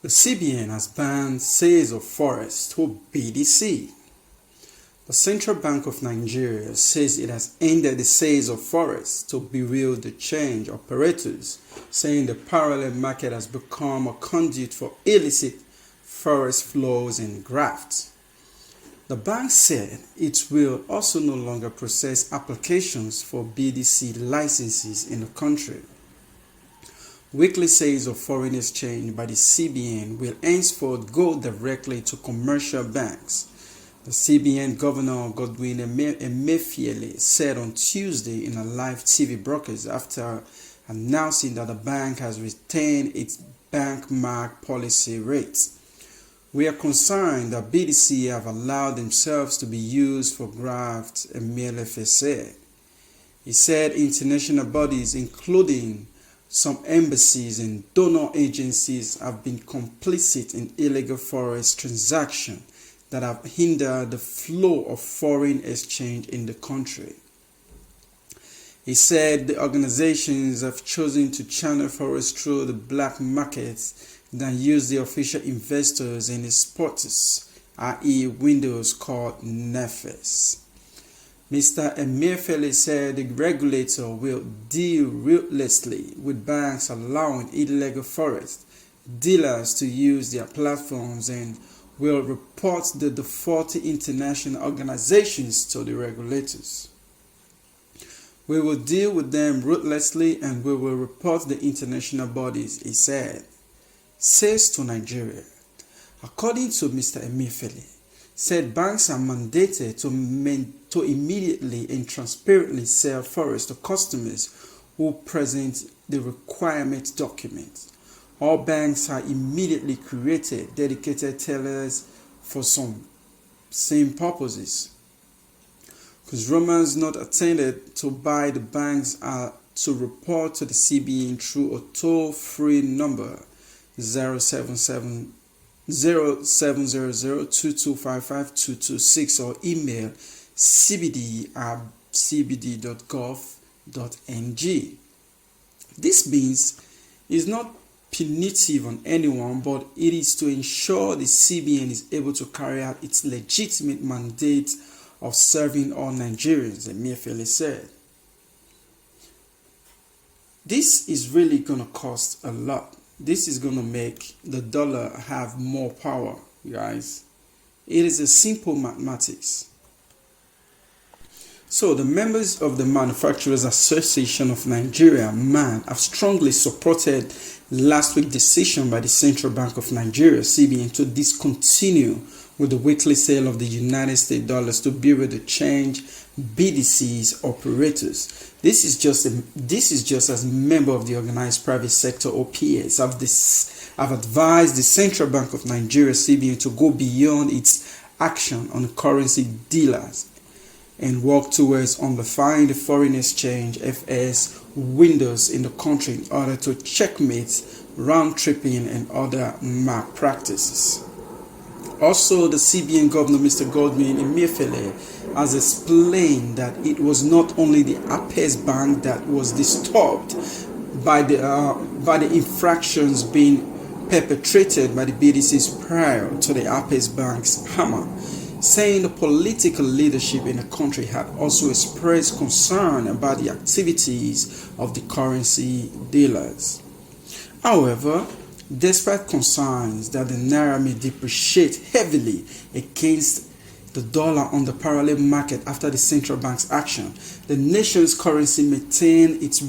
The CBN has banned sales of forex to BDC. The Central Bank of Nigeria says it has ended the sales of forex to bureau de change operators, saying the parallel market has become a conduit for illicit forex flows and grafts. The bank said it will also no longer process applications for BDC licenses in the country. Weekly sales of foreign exchange by the CBN will henceforth go directly to commercial banks. The CBN Governor Godwin Emefiele said on Tuesday in a live TV broadcast after announcing that the bank has retained its bank mark policy rates. We are concerned that BDC have allowed themselves to be used for graft, Emefiele said. He said international bodies, including some embassies and donor agencies, have been complicit in illegal forex transactions that have hindered the flow of foreign exchange in the country. He said the organizations have chosen to channel forex through the black markets than use the official investors and exporters, i.e. windows called NFS. Mr. Emefiele said the regulator will deal ruthlessly with banks allowing illegal forex dealers to use their platforms and will report the defaulting international organizations to the regulators. We will deal with them ruthlessly and we will report the international bodies, he said. Says to Nigeria. According to Mr. Emefiele, said banks are mandated to immediately and transparently sell forex to customers who present the requirement documents. All banks are immediately created dedicated tellers for some same purposes. Consumers not attended to buy the banks are to report to the CBN through a toll-free number 077 0700-2255-226 or email cbd@cbd.gov.ng. This means is not punitive on anyone, but it is to ensure the CBN is able to carry out its legitimate mandate of serving all Nigerians, Emefiele said. This is really going to cost a lot. This is going to make the dollar have more power, guys. It is a simple mathematics. So the members of the Manufacturers Association of Nigeria, MAN, have strongly supported last week's decision by the Central Bank of Nigeria, CBN, to discontinue with the weekly sale of the United States dollars to bureau de change BDC's operators. This is just as a member of the organized private sector OPS have advised the Central Bank of Nigeria, CBN, to go beyond its action on currency dealers and work towards unifying the foreign exchange FS windows in the country in order to checkmate round-tripping and other malpractices. Also, the CBN Governor, Mr. Godwin Emefiele, has explained that it was not only the Apex Bank that was disturbed by the infractions being perpetrated by the BDCs prior to the Apex Bank's hammer, saying the political leadership in the country had also expressed concern about the activities of the currency dealers. However, despite concerns that the Naira may depreciate heavily against the dollar on the parallel market after the central bank's action, the nation's currency maintained its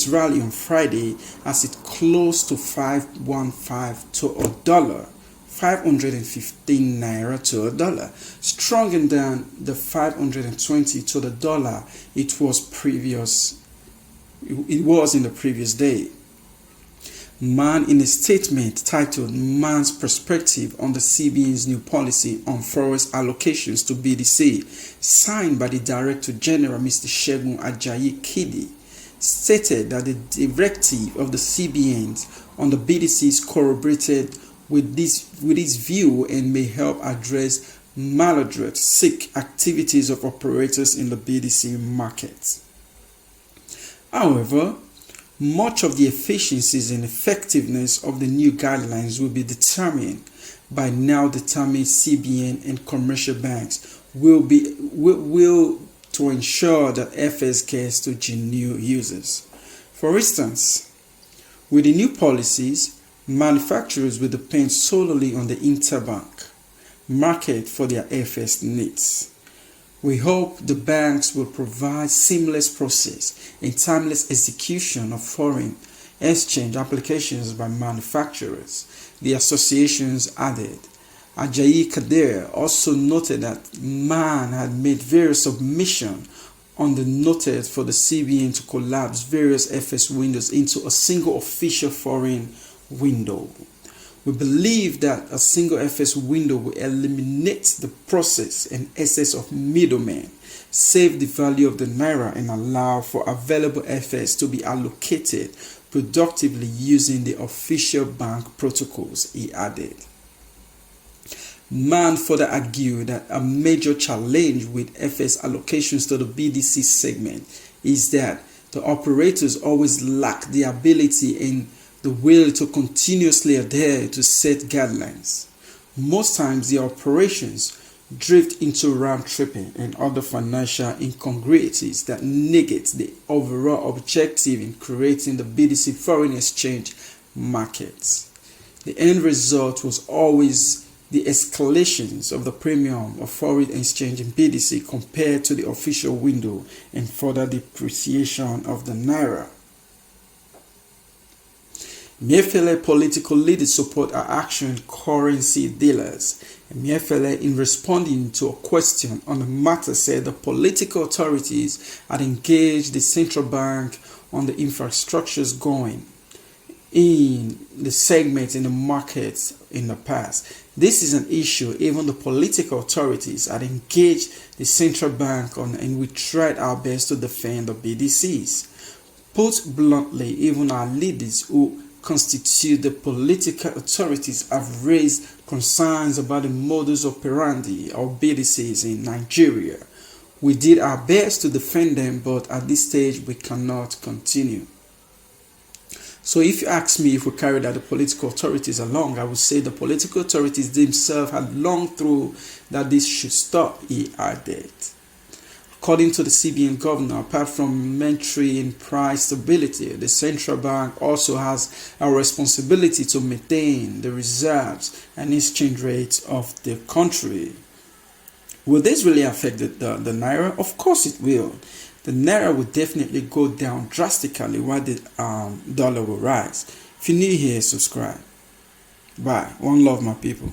rally on Friday as it closed to 515 to a dollar, 515 Naira to a dollar, stronger than the 520 to the dollar it was in the previous day. MAN, in a statement titled "Man's Perspective on the CBN's New Policy on Forex Allocations to BDC," signed by the Director General Mr. Segun Ajayi Kidi, stated that the directive of the CBN on the BDCs corroborated with this view and may help address maladroit sick activities of operators in the BDC market. However, Much of the efficiencies and effectiveness of the new guidelines will be determined by now determined CBN and commercial banks will to ensure that FS gets to genuine users. For instance, with the new policies, manufacturers will depend solely on the interbank market for their FS needs. We hope the banks will provide seamless process and timeless execution of foreign exchange applications by manufacturers, the associations added. Ajayi Kadir also noted that MAN had made various submissions on the noted for the CBN to collapse various FS windows into a single official foreign window. We believe that a single FS window will eliminate the process and excess of middlemen, save the value of the Naira, and allow for available FS to be allocated productively using the official bank protocols, he added. MAN further argued that a major challenge with FS allocations to the BDC segment is that the operators always lack the ability and the will to continuously adhere to set guidelines. Most times the operations drift into round tripping and other financial incongruities that negate the overall objective in creating the BDC foreign exchange markets. The end result was always the escalations of the premium of foreign exchange in BDC compared to the official window and further depreciation of the Naira. Emefiele political leaders support our action currency dealers. Emefiele, in responding to a question on the matter, said the political authorities had engaged the central bank on the infrastructures going in the segments in the markets in the past. This is an issue even the political authorities had engaged the central bank on, and we tried our best to defend the BDCs. Put bluntly, even our leaders who constitute the political authorities have raised concerns about the modus operandi of BDCs in Nigeria. We did our best to defend them, but at this stage we cannot continue. So if you ask me if we carried out the political authorities along, I would say the political authorities themselves had long through that this should stop, he added. According to the CBN governor, apart from maintaining price stability, the central bank also has a responsibility to maintain the reserves and exchange rates of the country. Will this really affect the Naira? Of course it will. The Naira will definitely go down drastically while the dollar will rise. If you're new here, subscribe. Bye. One love, my people.